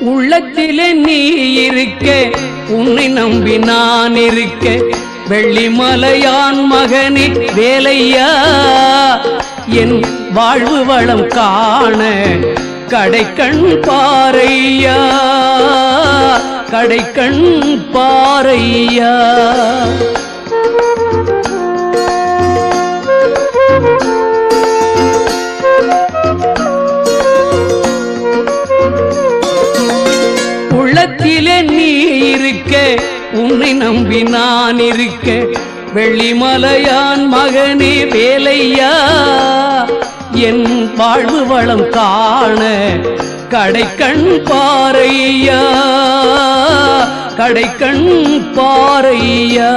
உள்ளத்திலே நீ இருக்க, உன்னை நம்பி நான் இருக்க, வெள்ளிமலையான் மகனே வேலையா, என் வாழ்வு வளம் காண கடைக்கண் பாரையா, கடைக்கண் பாரையா. உள்ளத்திலே நீ இருக்க, உன்னை நம்பி நான் இருக்க, வெள்ளிமலையான் மகனே வேலையா, என் வாழ்வு வளம் காண கடைக்கண் பாரையா, கடைக்கண் பாரையா.